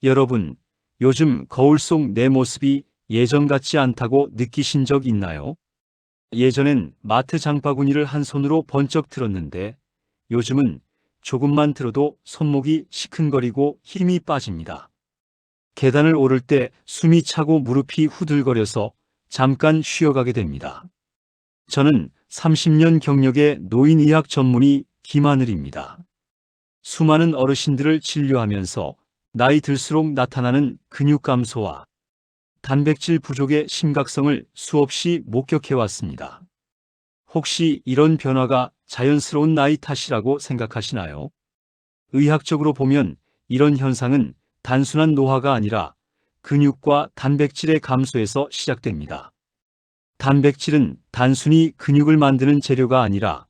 여러분, 요즘 거울 속 내 모습이 예전 같지 않다고 느끼신 적 있나요? 예전엔 마트 장바구니를 한 손으로 번쩍 들었는데 요즘은 조금만 들어도 손목이 시큰거리고 힘이 빠집니다. 계단을 오를 때 숨이 차고 무릎이 후들거려서 잠깐 쉬어가게 됩니다. 저는 30년 경력의 노인의학 전문의 김하늘입니다. 수많은 어르신들을 진료하면서 나이 들수록 나타나는 근육 감소와 단백질 부족의 심각성을 수없이 목격해왔습니다. 혹시 이런 변화가 자연스러운 나이 탓이라고 생각하시나요? 의학적으로 보면 이런 현상은 단순한 노화가 아니라 근육과 단백질의 감소에서 시작됩니다. 단백질은 단순히 근육을 만드는 재료가 아니라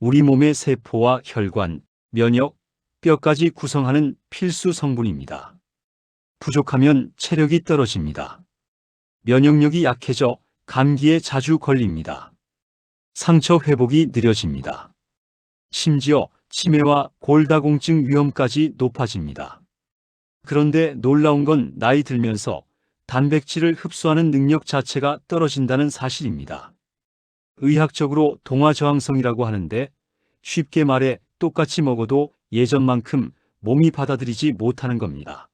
우리 몸의 세포와 혈관, 면역, 뼈까지 구성하는 필수 성분입니다. 부족하면 체력이 떨어집니다. 면역력이 약해져 감기에 자주 걸립니다. 상처 회복이 느려집니다. 심지어 치매와 골다공증 위험까지 높아집니다. 그런데 놀라운 건 나이 들면서 단백질을 흡수하는 능력 자체가 떨어진다는 사실입니다. 의학적으로 동화저항성이라고 하는데 쉽게 말해 똑같이 먹어도 예전만큼 몸이 받아들이지 못하는 겁니다.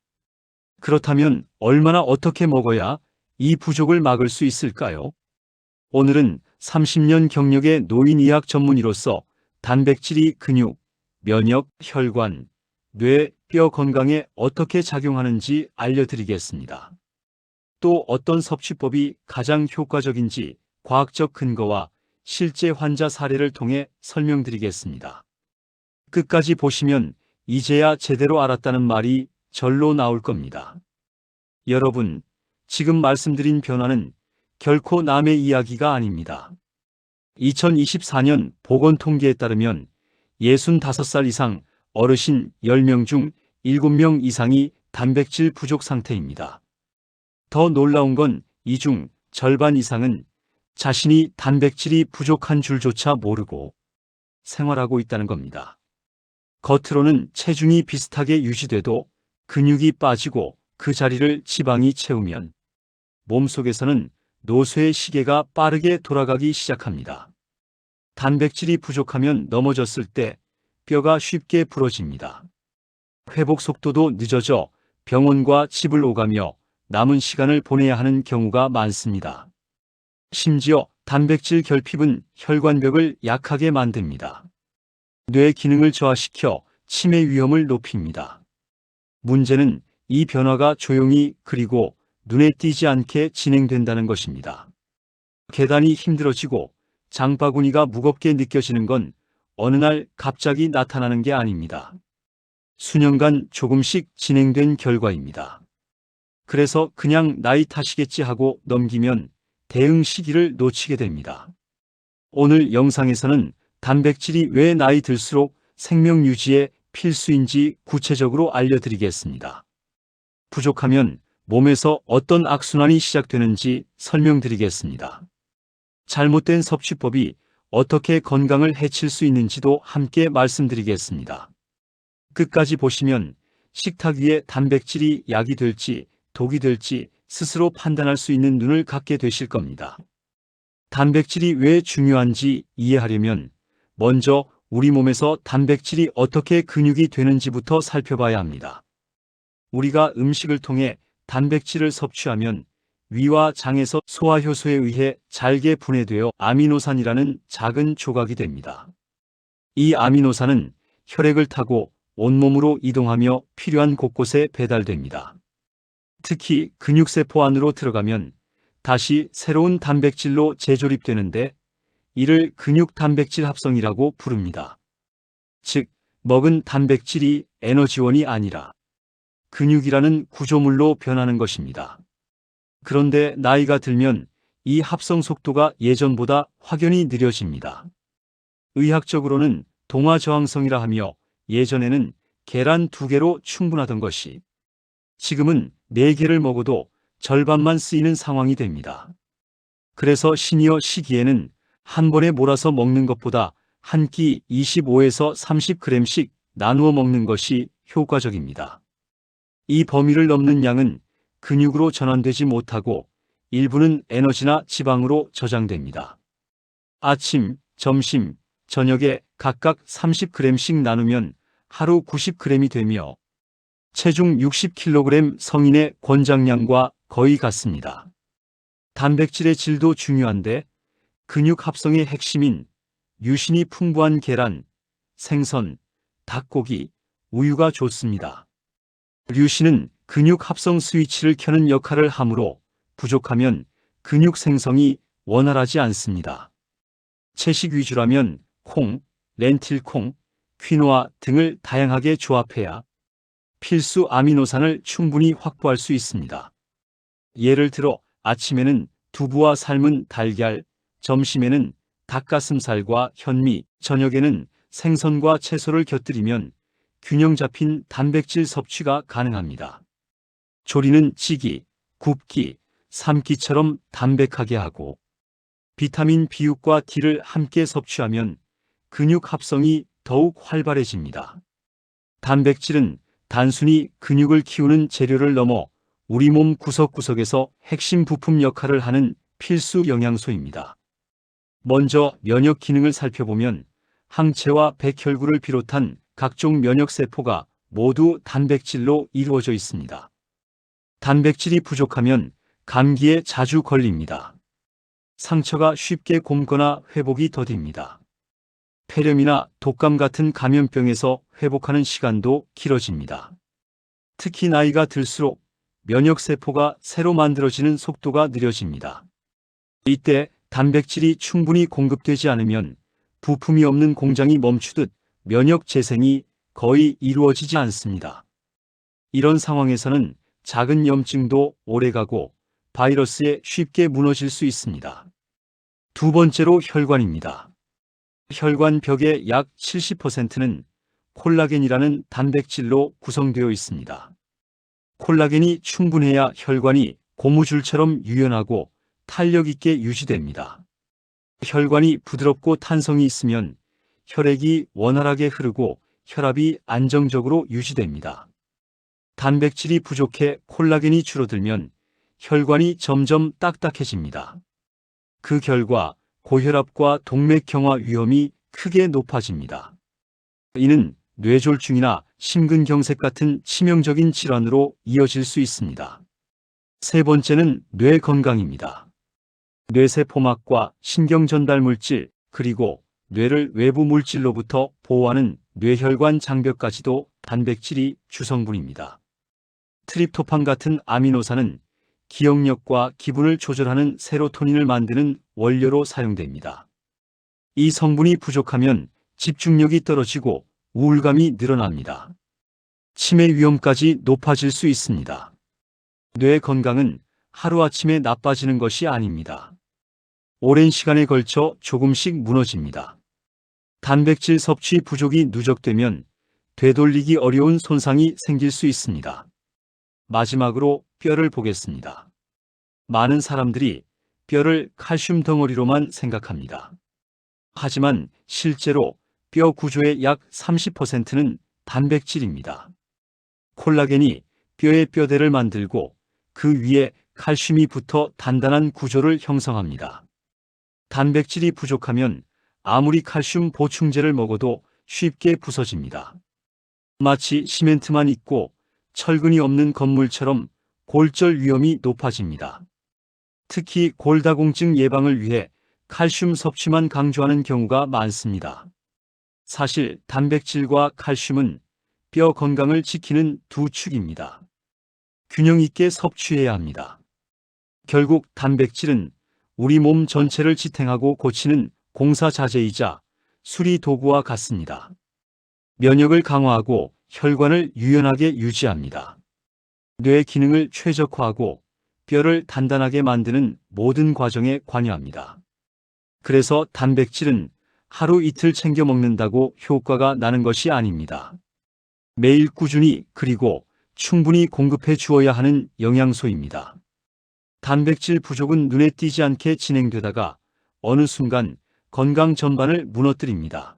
그렇다면 얼마나 어떻게 먹어야 이 부족을 막을 수 있을까요? 오늘은 30년 경력의 노인의학 전문의로서 단백질이 근육, 면역, 혈관, 뇌, 뼈 건강에 어떻게 작용하는지 알려드리겠습니다. 또 어떤 섭취법이 가장 효과적인지 과학적 근거와 실제 환자 사례를 통해 설명드리겠습니다. 끝까지 보시면 이제야 제대로 알았다는 말이 절로 나올 겁니다. 여러분, 지금 말씀드린 변화는 결코 남의 이야기가 아닙니다. 2024년 보건통계에 따르면 65살 이상 어르신 10명 중 7명 이상이 단백질 부족 상태입니다. 더 놀라운 건 이 중 절반 이상은 자신이 단백질이 부족한 줄조차 모르고 생활하고 있다는 겁니다. 겉으로는 체중이 비슷하게 유지돼도 근육이 빠지고 그 자리를 지방이 채우면 몸속에서는 노쇠의 시계가 빠르게 돌아가기 시작합니다. 단백질이 부족하면 넘어졌을 때 뼈가 쉽게 부러집니다. 회복 속도도 늦어져 병원과 집을 오가며 남은 시간을 보내야 하는 경우가 많습니다. 심지어 단백질 결핍은 혈관벽을 약하게 만듭니다. 뇌 기능을 저하시켜 치매 위험을 높입니다. 문제는 이 변화가 조용히 그리고 눈에 띄지 않게 진행된다는 것입니다. 계단이 힘들어지고 장바구니가 무겁게 느껴지는 건 어느 날 갑자기 나타나는 게 아닙니다. 수년간 조금씩 진행된 결과입니다. 그래서 그냥 나이 탓이겠지 하고 넘기면 대응 시기를 놓치게 됩니다. 오늘 영상에서는 단백질이 왜 나이 들수록 생명 유지에 필수인지 구체적으로 알려드리겠습니다. 부족하면 몸에서 어떤 악순환이 시작되는지 설명드리겠습니다. 잘못된 섭취법이 어떻게 건강을 해칠 수 있는지도 함께 말씀드리겠습니다. 끝까지 보시면 식탁 위에 단백질이 약이 될지 독이 될지 스스로 판단할 수 있는 눈을 갖게 되실 겁니다. 단백질이 왜 중요한지 이해하려면 먼저 우리 몸에서 단백질이 어떻게 근육이 되는지부터 살펴봐야 합니다. 우리가 음식을 통해 단백질을 섭취하면 위와 장에서 소화효소에 의해 잘게 분해되어 아미노산이라는 작은 조각이 됩니다. 이 아미노산은 혈액을 타고 온몸으로 이동하며 필요한 곳곳에 배달됩니다. 특히 근육세포 안으로 들어가면 다시 새로운 단백질로 재조립되는데 이를 근육단백질 합성이라고 부릅니다. 즉, 먹은 단백질이 에너지원이 아니라 근육이라는 구조물로 변하는 것입니다. 그런데 나이가 들면 이 합성 속도가 예전보다 확연히 느려집니다. 의학적으로는 동화저항성이라 하며 예전에는 계란 2개로 충분하던 것이 지금은 4개를 먹어도 절반만 쓰이는 상황이 됩니다. 그래서 시니어 시기에는 한 번에 몰아서 먹는 것보다 한 끼 25에서 30g씩 나누어 먹는 것이 효과적입니다. 이 범위를 넘는 양은 근육으로 전환되지 못하고 일부는 에너지나 지방으로 저장됩니다. 아침, 점심, 저녁에 각각 30g씩 나누면 하루 90g이 되며 체중 60kg 성인의 권장량과 거의 같습니다. 단백질의 질도 중요한데 근육 합성의 핵심인 유신이 풍부한 계란, 생선, 닭고기, 우유가 좋습니다. 류신은 근육 합성 스위치를 켜는 역할을 하므로 부족하면 근육 생성이 원활하지 않습니다. 채식 위주라면 콩, 렌틸콩, 퀴노아 등을 다양하게 조합해야 필수 아미노산을 충분히 확보할 수 있습니다. 예를 들어 아침에는 두부와 삶은 달걀, 점심에는 닭가슴살과 현미, 저녁에는 생선과 채소를 곁들이면 균형 잡힌 단백질 섭취가 가능합니다. 조리는 찌기, 굽기, 삶기처럼 담백하게 하고 비타민 B육과 D를 함께 섭취하면 근육 합성이 더욱 활발해집니다. 단백질은 단순히 근육을 키우는 재료를 넘어 우리 몸 구석구석에서 핵심 부품 역할을 하는 필수 영양소입니다. 먼저 면역 기능을 살펴보면 항체와 백혈구를 비롯한 각종 면역세포가 모두 단백질로 이루어져 있습니다. 단백질이 부족하면 감기에 자주 걸립니다. 상처가 쉽게 곪거나 회복이 더딥니다. 폐렴이나 독감 같은 감염병에서 회복하는 시간도 길어집니다. 특히 나이가 들수록 면역세포가 새로 만들어지는 속도가 느려집니다. 이때 단백질이 충분히 공급되지 않으면 부품이 없는 공장이 멈추듯 면역 재생이 거의 이루어지지 않습니다. 이런 상황에서는 작은 염증도 오래가고 바이러스에 쉽게 무너질 수 있습니다. 두 번째로 혈관입니다. 혈관 벽의 약 70%는 콜라겐이라는 단백질로 구성되어 있습니다. 콜라겐이 충분해야 혈관이 고무줄처럼 유연하고 탄력 있게 유지됩니다. 혈관이 부드럽고 탄성이 있으면 혈액이 원활하게 흐르고 혈압이 안정적으로 유지됩니다. 단백질이 부족해 콜라겐이 줄어들면 혈관이 점점 딱딱해집니다. 그 결과 고혈압과 동맥경화 위험이 크게 높아집니다. 이는 뇌졸중이나 심근경색 같은 치명적인 질환으로 이어질 수 있습니다. 세 번째는 뇌 건강입니다. 뇌세포막과 신경전달물질, 그리고 뇌를 외부 물질로부터 보호하는 뇌혈관 장벽까지도 단백질이 주성분입니다. 트립토판 같은 아미노산은 기억력과 기분을 조절하는 세로토닌을 만드는 원료로 사용됩니다. 이 성분이 부족하면 집중력이 떨어지고 우울감이 늘어납니다. 치매 위험까지 높아질 수 있습니다. 뇌 건강은 하루아침에 나빠지는 것이 아닙니다. 오랜 시간에 걸쳐 조금씩 무너집니다. 단백질 섭취 부족이 누적되면 되돌리기 어려운 손상이 생길 수 있습니다. 마지막으로 뼈를 보겠습니다. 많은 사람들이 뼈를 칼슘 덩어리로만 생각합니다. 하지만 실제로 뼈 구조의 약 30%는 단백질입니다. 콜라겐이 뼈의 뼈대를 만들고 그 위에 칼슘이 붙어 단단한 구조를 형성합니다. 단백질이 부족하면 아무리 칼슘 보충제를 먹어도 쉽게 부서집니다. 마치 시멘트만 있고 철근이 없는 건물처럼 골절 위험이 높아집니다. 특히 골다공증 예방을 위해 칼슘 섭취만 강조하는 경우가 많습니다. 사실 단백질과 칼슘은 뼈 건강을 지키는 두 축입니다. 균형 있게 섭취해야 합니다. 결국 단백질은 우리 몸 전체를 지탱하고 고치는 공사자재이자 수리 도구와 같습니다. 면역을 강화하고 혈관을 유연하게 유지합니다. 뇌 기능을 최적화하고 뼈를 단단하게 만드는 모든 과정에 관여합니다. 그래서 단백질은 하루 이틀 챙겨 먹는다고 효과가 나는 것이 아닙니다. 매일 꾸준히 그리고 충분히 공급해 주어야 하는 영양소입니다. 단백질 부족은 눈에 띄지 않게 진행되다가 어느 순간 건강 전반을 무너뜨립니다.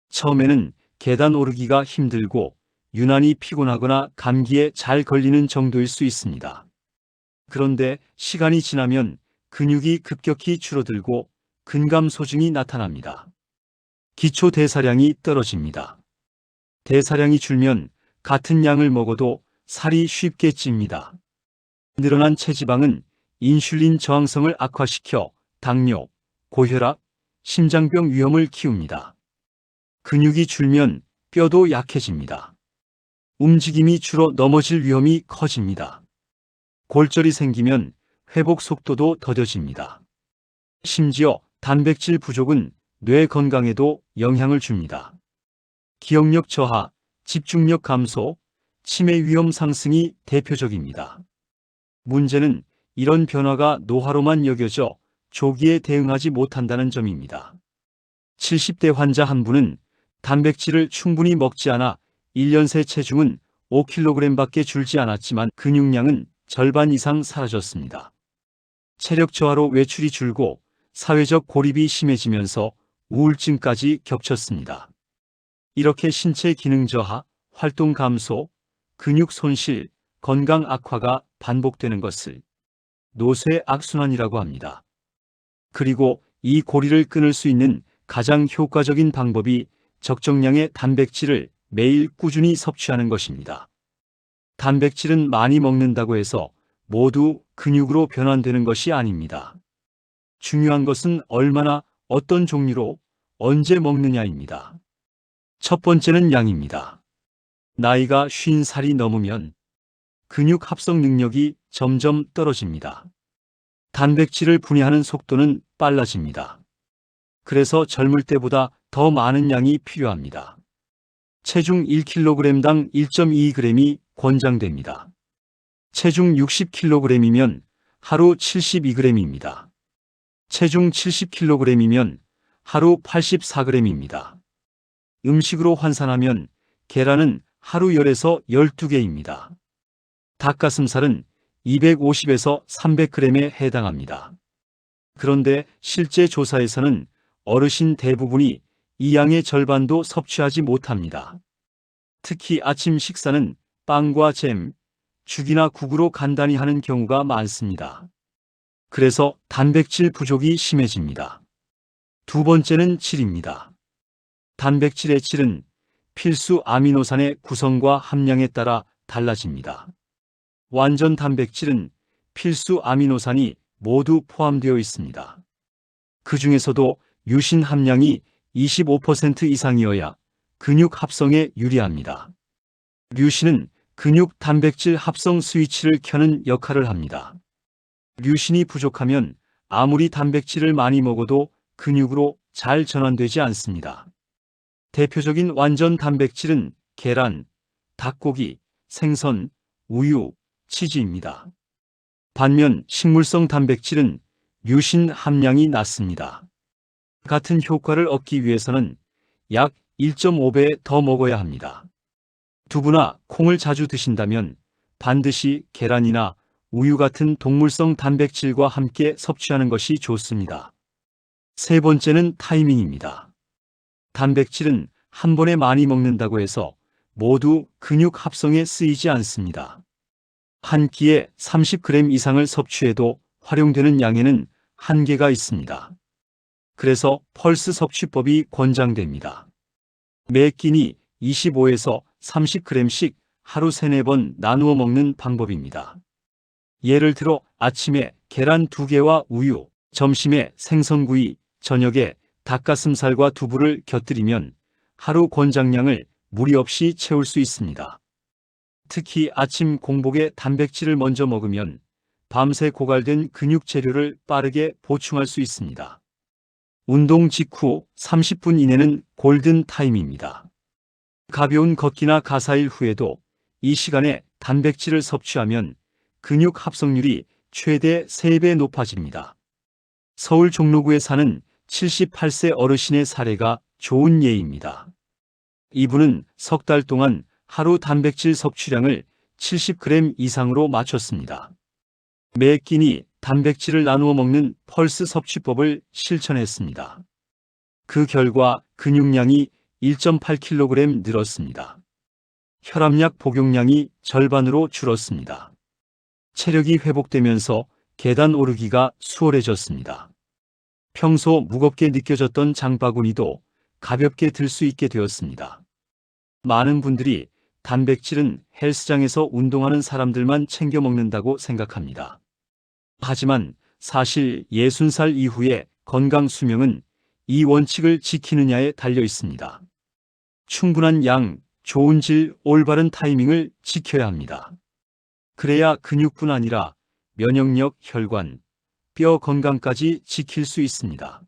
처음에는 계단 오르기가 힘들고 유난히 피곤하거나 감기에 잘 걸리는 정도일 수 있습니다. 그런데 시간이 지나면 근육이 급격히 줄어들고 근감소증이 나타납니다. 기초 대사량이 떨어집니다. 대사량이 줄면 같은 양을 먹어도 살이 쉽게 찝니다. 늘어난 체지방은 인슐린 저항성을 악화시켜 당뇨, 고혈압, 심장병 위험을 키웁니다. 근육이 줄면 뼈도 약해집니다. 움직임이 줄어 넘어질 위험이 커집니다. 골절이 생기면 회복 속도도 더뎌집니다. 심지어 단백질 부족은 뇌 건강에도 영향을 줍니다. 기억력 저하, 집중력 감소, 치매 위험 상승이 대표적입니다. 문제는 이런 변화가 노화로만 여겨져 조기에 대응하지 못한다는 점입니다. 70대 환자 한 분은 단백질을 충분히 먹지 않아 1년 새 체중은 5kg밖에 줄지 않았지만 근육량은 절반 이상 사라졌습니다. 체력 저하로 외출이 줄고 사회적 고립이 심해지면서 우울증까지 겹쳤습니다. 이렇게 신체 기능 저하, 활동 감소, 근육 손실, 건강 악화가 반복되는 것을 노쇠 악순환이라고 합니다. 그리고 이 고리를 끊을 수 있는 가장 효과적인 방법이 적정량의 단백질을 매일 꾸준히 섭취하는 것입니다. 단백질은 많이 먹는다고 해서 모두 근육으로 변환되는 것이 아닙니다. 중요한 것은 얼마나, 어떤 종류로, 언제 먹느냐입니다. 첫 번째는 양입니다. 나이가 50살이 넘으면 근육 합성 능력이 점점 떨어집니다. 단백질을 분해하는 속도는 빨라집니다. 그래서 젊을 때보다 더 많은 양이 필요합니다. 체중 1kg당 1.2g이 권장됩니다. 체중 60kg이면 하루 72g입니다. 체중 70kg이면 하루 84g입니다. 음식으로 환산하면 계란은 하루 10에서 12개입니다. 닭가슴살은 250에서 300g에 해당합니다. 그런데 실제 조사에서는 어르신 대부분이 이 양의 절반도 섭취하지 못합니다. 특히 아침 식사는 빵과 잼, 죽이나 국으로 간단히 하는 경우가 많습니다. 그래서 단백질 부족이 심해집니다. 두 번째는 질입니다. 단백질의 질은 필수 아미노산의 구성과 함량에 따라 달라집니다. 완전 단백질은 필수 아미노산이 모두 포함되어 있습니다. 그 중에서도 유신 함량이 25% 이상이어야 근육 합성에 유리합니다. 류신은 근육 단백질 합성 스위치를 켜는 역할을 합니다. 류신이 부족하면 아무리 단백질을 많이 먹어도 근육으로 잘 전환되지 않습니다. 대표적인 완전 단백질은 계란, 닭고기, 생선, 우유, 치즈입니다. 반면 식물성 단백질은 류신 함량이 낮습니다. 같은 효과를 얻기 위해서는 약 1.5배 더 먹어야 합니다. 두부나 콩을 자주 드신다면 반드시 계란이나 우유 같은 동물성 단백질과 함께 섭취하는 것이 좋습니다. 세 번째는 타이밍입니다. 단백질은 한 번에 많이 먹는다고 해서 모두 근육 합성에 쓰이지 않습니다. 한 끼에 30g 이상을 섭취해도 활용되는 양에는 한계가 있습니다. 그래서 펄스 섭취법이 권장됩니다. 매 끼니 25에서 30g씩 하루 3-4번 나누어 먹는 방법입니다. 예를 들어 아침에 계란 2개와 우유, 점심에 생선구이, 저녁에 닭가슴살과 두부를 곁들이면 하루 권장량을 무리 없이 채울 수 있습니다. 특히 아침 공복에 단백질을 먼저 먹으면 밤새 고갈된 근육 재료를 빠르게 보충할 수 있습니다. 운동 직후 30분 이내는 골든 타임입니다. 가벼운 걷기나 가사일 후에도 이 시간에 단백질을 섭취하면 근육 합성률이 최대 3배 높아집니다. 서울 종로구에 사는 78세 어르신의 사례가 좋은 예입니다. 이분은 석 달 동안 하루 단백질 섭취량을 70g 이상으로 맞췄습니다. 매 끼니 단백질을 나누어 먹는 펄스 섭취법을 실천했습니다. 그 결과 근육량이 1.8kg 늘었습니다. 혈압약 복용량이 절반으로 줄었습니다. 체력이 회복되면서 계단 오르기가 수월해졌습니다. 평소 무겁게 느껴졌던 장바구니도 가볍게 들 수 있게 되었습니다. 많은 분들이 단백질은 헬스장에서 운동하는 사람들만 챙겨 먹는다고 생각합니다. 하지만 사실 60살 이후의 건강 수명은 이 원칙을 지키느냐에 달려 있습니다. 충분한 양, 좋은 질, 올바른 타이밍을 지켜야 합니다. 그래야 근육뿐 아니라 면역력, 혈관, 뼈 건강까지 지킬 수 있습니다.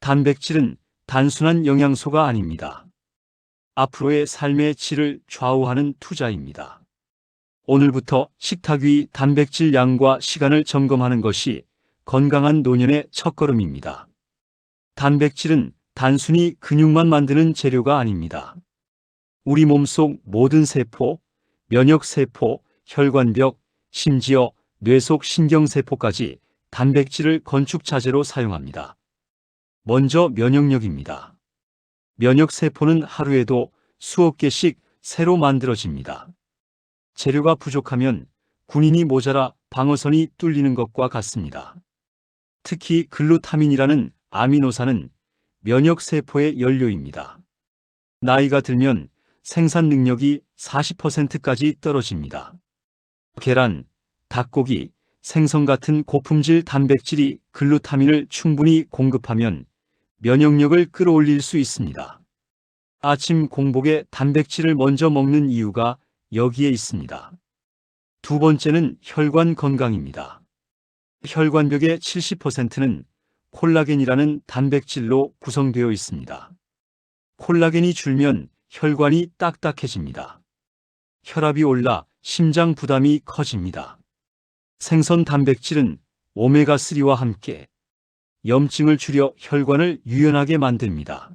단백질은 단순한 영양소가 아닙니다. 앞으로의 삶의 질을 좌우하는 투자입니다. 오늘부터 식탁 위 단백질 양과 시간을 점검하는 것이 건강한 노년의 첫걸음입니다. 단백질은 단순히 근육만 만드는 재료가 아닙니다. 우리 몸속 모든 세포, 면역세포, 혈관벽, 심지어 뇌 속 신경세포까지 단백질을 건축자재로 사용합니다. 먼저 면역력입니다. 면역세포는 하루에도 수억 개씩 새로 만들어집니다. 재료가 부족하면 군인이 모자라 방어선이 뚫리는 것과 같습니다. 특히 글루타민이라는 아미노산은 면역세포의 연료입니다. 나이가 들면 생산 능력이 40%까지 떨어집니다. 계란, 닭고기, 생선 같은 고품질 단백질이 글루타민을 충분히 공급하면 면역력을 끌어올릴 수 있습니다. 아침 공복에 단백질을 먼저 먹는 이유가 여기에 있습니다. 두 번째는 혈관 건강입니다. 혈관벽의 70%는 콜라겐이라는 단백질로 구성되어 있습니다. 콜라겐이 줄면 혈관이 딱딱해집니다. 혈압이 올라 심장 부담이 커집니다. 생선 단백질은 오메가3와 함께 염증을 줄여 혈관을 유연하게 만듭니다.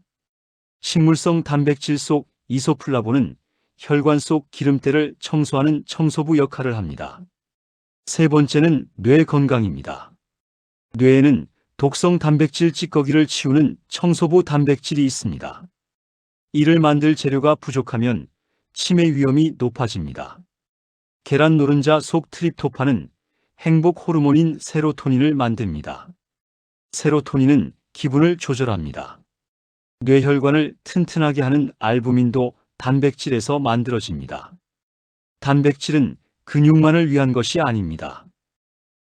식물성 단백질 속 이소플라본은 혈관 속 기름때를 청소하는 청소부 역할을 합니다. 세 번째는 뇌 건강입니다. 뇌에는 독성 단백질 찌꺼기를 치우는 청소부 단백질이 있습니다. 이를 만들 재료가 부족하면 치매 위험이 높아집니다. 계란 노른자 속 트립토판은 행복 호르몬인 세로토닌을 만듭니다. 세로토닌은 기분을 조절합니다. 뇌혈관을 튼튼하게 하는 알부민도 단백질에서 만들어집니다. 단백질은 근육만을 위한 것이 아닙니다.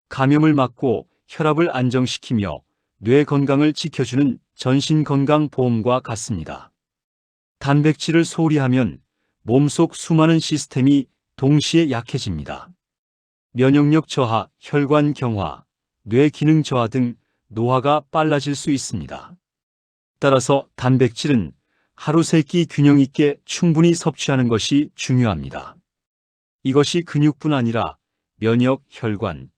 감염을 막고 혈압을 안정시키며 뇌 건강을 지켜주는 전신건강보험과 같습니다. 단백질을 소홀히 하면 몸속 수많은 시스템이 동시에 약해집니다. 면역력 저하, 혈관 경화, 뇌 기능 저하 등 노화가 빨라질 수 있습니다. 따라서 단백질은 하루 세 끼 균형 있게 충분히 섭취하는 것이 중요합니다. 이것이 근육뿐 아니라 면역, 혈관,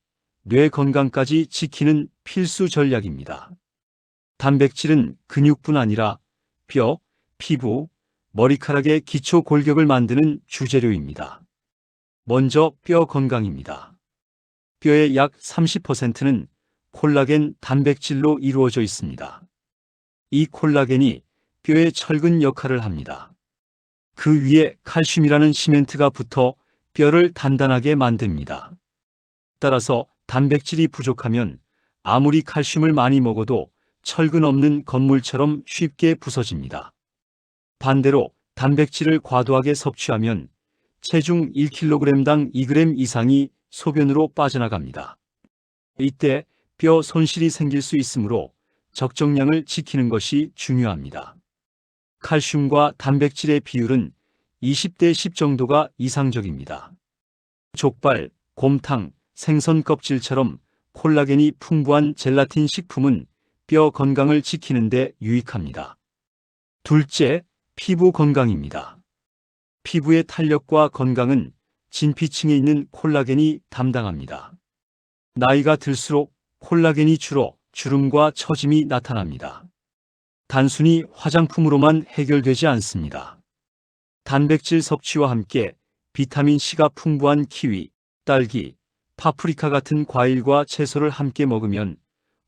뇌 건강까지 지키는 필수 전략입니다. 단백질은 근육뿐 아니라 뼈, 피부, 머리카락의 기초 골격을 만드는 주재료입니다. 먼저 뼈 건강입니다. 뼈의 약 30%는 콜라겐 단백질로 이루어져 있습니다. 이 콜라겐이 뼈의 철근 역할을 합니다. 그 위에 칼슘이라는 시멘트가 붙어 뼈를 단단하게 만듭니다. 따라서 단백질이 부족하면 아무리 칼슘을 많이 먹어도 철근 없는 건물처럼 쉽게 부서집니다. 반대로 단백질을 과도하게 섭취하면 체중 1kg당 2g 이상이 소변으로 빠져나갑니다. 이때 뼈 손실이 생길 수 있으므로 적정량을 지키는 것이 중요합니다. 칼슘과 단백질의 비율은 20대 10 정도가 이상적입니다. 족발, 곰탕, 생선 껍질처럼 콜라겐이 풍부한 젤라틴 식품은 뼈 건강을 지키는 데 유익합니다. 둘째, 피부 건강입니다. 피부의 탄력과 건강은 진피층에 있는 콜라겐이 담당합니다. 나이가 들수록 콜라겐이 줄어 주름과 처짐이 나타납니다. 단순히 화장품으로만 해결되지 않습니다. 단백질 섭취와 함께 비타민C가 풍부한 키위, 딸기, 파프리카 같은 과일과 채소를 함께 먹으면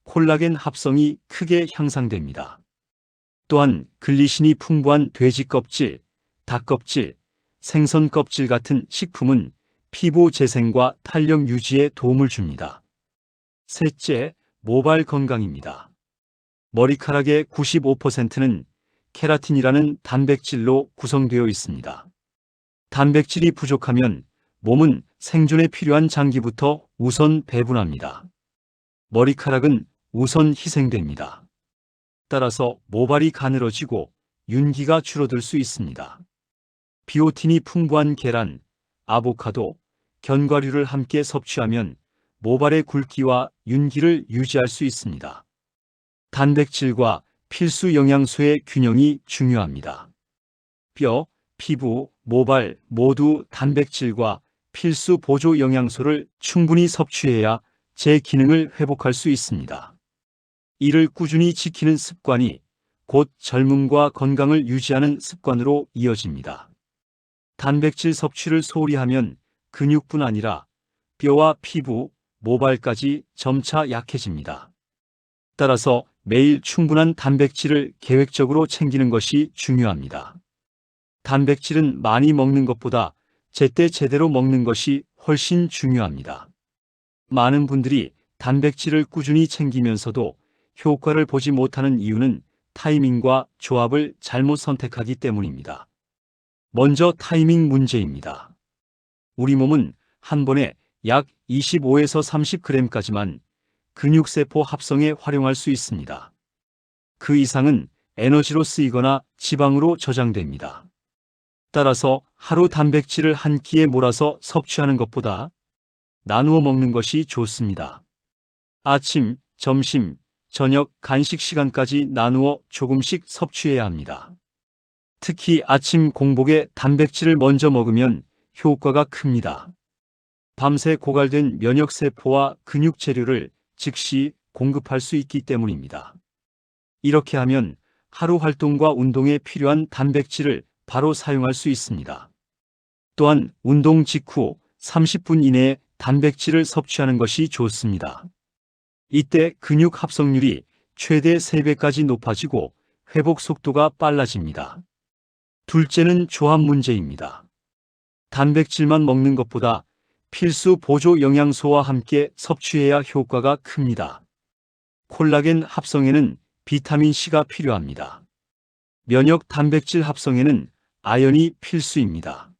콜라겐 합성이 크게 향상됩니다. 또한 글리신이 풍부한 돼지 껍질, 닭 껍질, 생선 껍질 같은 식품은 피부 재생과 탄력 유지에 도움을 줍니다. 셋째, 모발 건강입니다. 머리카락의 95%는 케라틴이라는 단백질로 구성되어 있습니다. 단백질이 부족하면 몸은 생존에 필요한 장기부터 우선 배분합니다. 머리카락은 우선 희생됩니다. 따라서 모발이 가늘어지고 윤기가 줄어들 수 있습니다. 비오틴이 풍부한 계란, 아보카도, 견과류를 함께 섭취하면 모발의 굵기와 윤기를 유지할 수 있습니다. 단백질과 필수 영양소의 균형이 중요합니다. 뼈, 피부, 모발 모두 단백질과 필수 보조 영양소를 충분히 섭취해야 제 기능을 회복할 수 있습니다. 이를 꾸준히 지키는 습관이 곧 젊음과 건강을 유지하는 습관으로 이어집니다. 단백질 섭취를 소홀히 하면 근육뿐 아니라 뼈와 피부, 모발까지 점차 약해집니다. 따라서 매일 충분한 단백질을 계획적으로 챙기는 것이 중요합니다. 단백질은 많이 먹는 것보다 제때 제대로 먹는 것이 훨씬 중요합니다. 많은 분들이 단백질을 꾸준히 챙기면서도 효과를 보지 못하는 이유는 타이밍과 조합을 잘못 선택하기 때문입니다. 먼저 타이밍 문제입니다. 우리 몸은 한 번에 약 25에서 30g까지만 근육세포 합성에 활용할 수 있습니다. 그 이상은 에너지로 쓰이거나 지방으로 저장됩니다. 따라서 하루 단백질을 한 끼에 몰아서 섭취하는 것보다 나누어 먹는 것이 좋습니다. 아침, 점심, 저녁, 간식 시간까지 나누어 조금씩 섭취해야 합니다. 특히 아침 공복에 단백질을 먼저 먹으면 효과가 큽니다. 밤새 고갈된 면역세포와 근육 재료를 즉시 공급할 수 있기 때문입니다. 이렇게 하면 하루 활동과 운동에 필요한 단백질을 바로 사용할 수 있습니다. 또한 운동 직후 30분 이내에 단백질을 섭취하는 것이 좋습니다. 이때 근육 합성률이 최대 3배까지 높아지고 회복 속도가 빨라집니다. 둘째는 조합 문제입니다. 단백질만 먹는 것보다 필수 보조 영양소와 함께 섭취해야 효과가 큽니다. 콜라겐 합성에는 비타민C가 필요합니다. 면역 단백질 합성에는 아연이 필수입니다.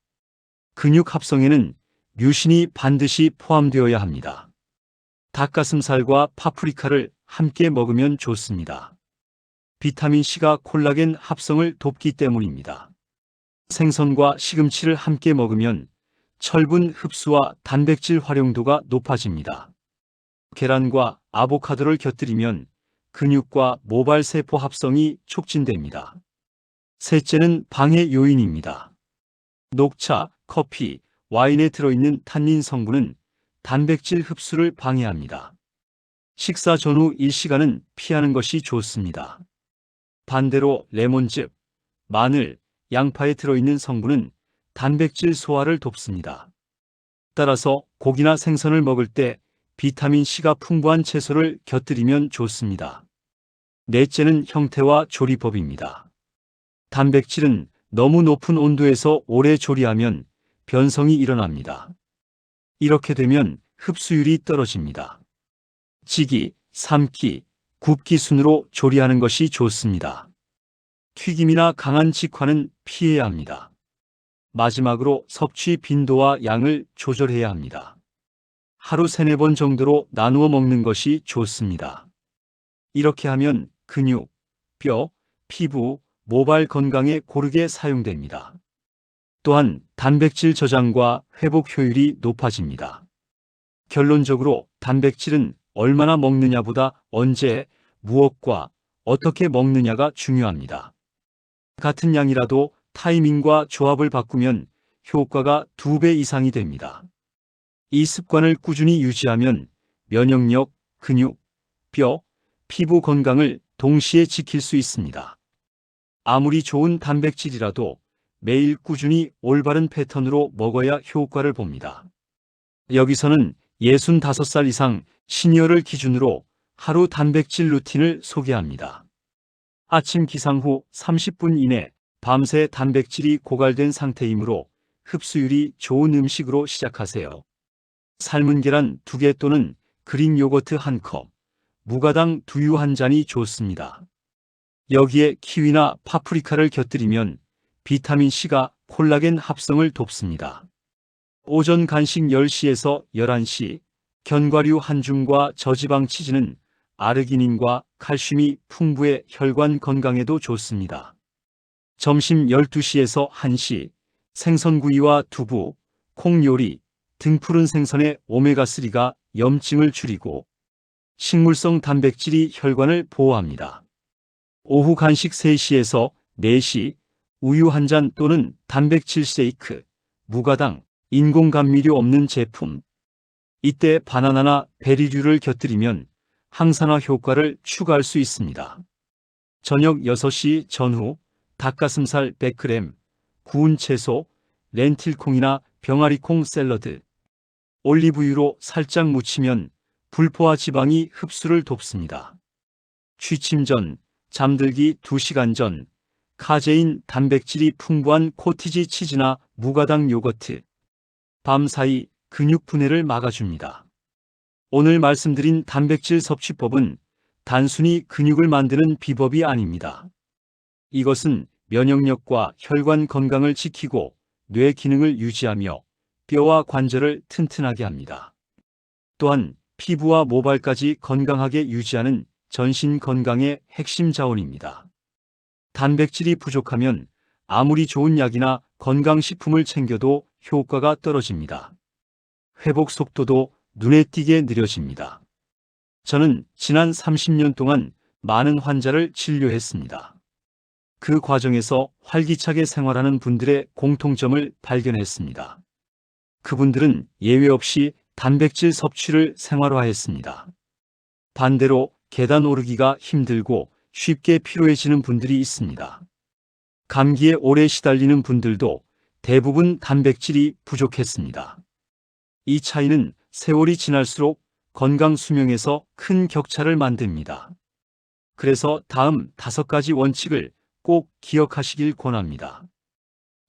근육 합성에는 뮤신이 반드시 포함되어야 합니다. 닭가슴살과 파프리카를 함께 먹으면 좋습니다. 비타민C가 콜라겐 합성을 돕기 때문입니다. 생선과 시금치를 함께 먹으면 철분 흡수와 단백질 활용도가 높아집니다. 계란과 아보카도를 곁들이면 근육과 모발 세포 합성이 촉진됩니다. 셋째는 방해 요인입니다. 녹차, 커피, 와인에 들어있는 탄닌 성분은 단백질 흡수를 방해합니다. 식사 전후 1시간은 피하는 것이 좋습니다. 반대로 레몬즙, 마늘, 양파에 들어있는 성분은 단백질 소화를 돕습니다. 따라서 고기나 생선을 먹을 때 비타민C가 풍부한 채소를 곁들이면 좋습니다. 넷째는 형태와 조리법입니다. 단백질은 너무 높은 온도에서 오래 조리하면 변성이 일어납니다. 이렇게 되면 흡수율이 떨어집니다. 찌기, 삶기, 굽기 순으로 조리하는 것이 좋습니다. 튀김이나 강한 직화는 피해야 합니다. 마지막으로 섭취 빈도와 양을 조절해야 합니다. 하루 3-4번 정도로 나누어 먹는 것이 좋습니다. 이렇게 하면 근육, 뼈, 피부, 모발 건강에 고르게 사용됩니다. 또한 단백질 저장과 회복 효율이 높아집니다. 결론적으로 단백질은 얼마나 먹느냐보다 언제, 무엇과 어떻게 먹느냐가 중요합니다. 같은 양이라도 타이밍과 조합을 바꾸면 효과가 2배 이상이 됩니다. 이 습관을 꾸준히 유지하면 면역력, 근육, 뼈, 피부 건강을 동시에 지킬 수 있습니다. 아무리 좋은 단백질이라도 매일 꾸준히 올바른 패턴으로 먹어야 효과를 봅니다. 여기서는 65살 이상 시니어를 기준으로 하루 단백질 루틴을 소개합니다. 아침 기상 후 30분 이내 밤새 단백질이 고갈된 상태이므로 흡수율이 좋은 음식으로 시작하세요. 삶은 계란 2개 또는 그릭 요거트 1컵, 무가당 두유 1잔이 좋습니다. 여기에 키위나 파프리카를 곁들이면 비타민C가 콜라겐 합성을 돕습니다. 오전 간식 10시에서 11시, 견과류 한 줌과 저지방 치즈는 아르기닌과 칼슘이 풍부해 혈관 건강에도 좋습니다. 점심 12시에서 1시, 생선구이와 두부, 콩 요리 등 푸른 생선의 오메가3가 염증을 줄이고 식물성 단백질이 혈관을 보호합니다. 오후 간식 3시에서 4시, 우유 한 잔 또는 단백질 쉐이크, 무가당, 인공 감미료 없는 제품. 이때 바나나나 베리류를 곁들이면 항산화 효과를 추가할 수 있습니다. 저녁 6시 전후 닭가슴살 100g, 구운 채소, 렌틸콩이나 병아리콩 샐러드, 올리브유로 살짝 무치면 불포화 지방이 흡수를 돕습니다. 취침 전, 잠들기 2시간 전, 카제인 단백질이 풍부한 코티지 치즈나 무가당 요거트, 밤 사이 근육 분해를 막아줍니다. 오늘 말씀드린 단백질 섭취법은 단순히 근육을 만드는 비법이 아닙니다. 이것은 면역력과 혈관 건강을 지키고 뇌 기능을 유지하며 뼈와 관절을 튼튼하게 합니다. 또한 피부와 모발까지 건강하게 유지하는 전신 건강의 핵심 자원입니다. 단백질이 부족하면 아무리 좋은 약이나 건강식품을 챙겨도 효과가 떨어집니다. 회복 속도도 눈에 띄게 느려집니다. 저는 지난 30년 동안 많은 환자를 진료했습니다. 그 과정에서 활기차게 생활하는 분들의 공통점을 발견했습니다. 그분들은 예외 없이 단백질 섭취를 생활화했습니다. 반대로 계단 오르기가 힘들고 쉽게 피로해지는 분들이 있습니다. 감기에 오래 시달리는 분들도 대부분 단백질이 부족했습니다. 이 차이는 세월이 지날수록 건강 수명에서 큰 격차를 만듭니다. 그래서 다음 5가지 원칙을 꼭 기억하시길 권합니다.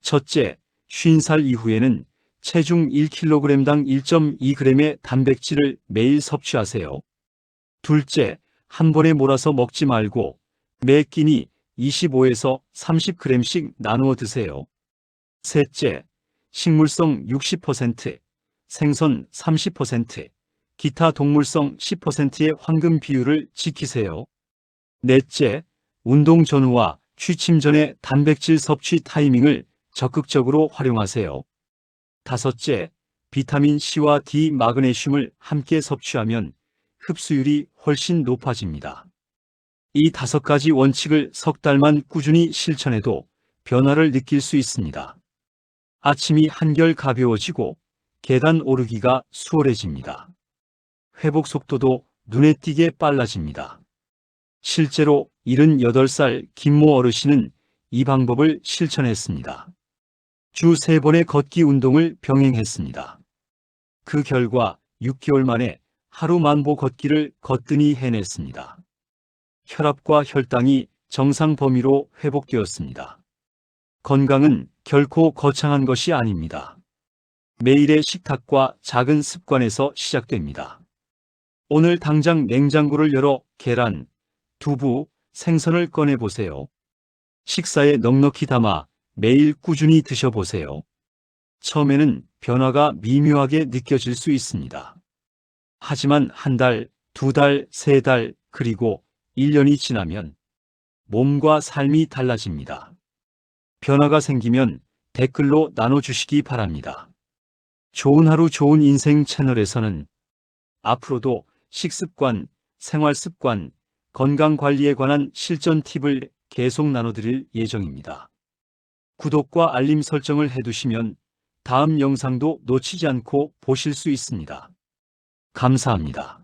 첫째, 50살 이후에는 체중 1kg당 1.2g의 단백질을 매일 섭취하세요. 둘째, 한 번에 몰아서 먹지 말고 매 끼니 25에서 30g씩 나누어 드세요. 셋째, 식물성 60%, 생선 30%, 기타 동물성 10%의 황금 비율을 지키세요. 넷째, 운동 전후와 취침 전의 단백질 섭취 타이밍을 적극적으로 활용하세요. 다섯째, 비타민 C와 D, 마그네슘을 함께 섭취하면 흡수율이 훨씬 높아집니다. 이 5가지 원칙을 석 달만 꾸준히 실천해도 변화를 느낄 수 있습니다. 아침이 한결 가벼워지고 계단 오르기가 수월해집니다. 회복 속도도 눈에 띄게 빨라집니다. 실제로 78살 김모 어르신은 이 방법을 실천했습니다. 주 3번의 걷기 운동을 병행했습니다. 그 결과 6개월 만에 하루 만보 걷기를 거뜬히 해냈습니다. 혈압과 혈당이 정상 범위로 회복되었습니다. 건강은 결코 거창한 것이 아닙니다. 매일의 식탁과 작은 습관에서 시작됩니다. 오늘 당장 냉장고를 열어 계란, 두부, 생선을 꺼내보세요. 식사에 넉넉히 담아 매일 꾸준히 드셔보세요. 처음에는 변화가 미묘하게 느껴질 수 있습니다. 하지만 1달, 2달, 3달, 그리고 1년이 지나면 몸과 삶이 달라집니다. 변화가 생기면 댓글로 나눠주시기 바랍니다. 좋은 하루 좋은 인생 채널에서는 앞으로도 식습관, 생활습관, 건강관리에 관한 실전 팁을 계속 나눠드릴 예정입니다. 구독과 알림 설정을 해두시면 다음 영상도 놓치지 않고 보실 수 있습니다. 감사합니다.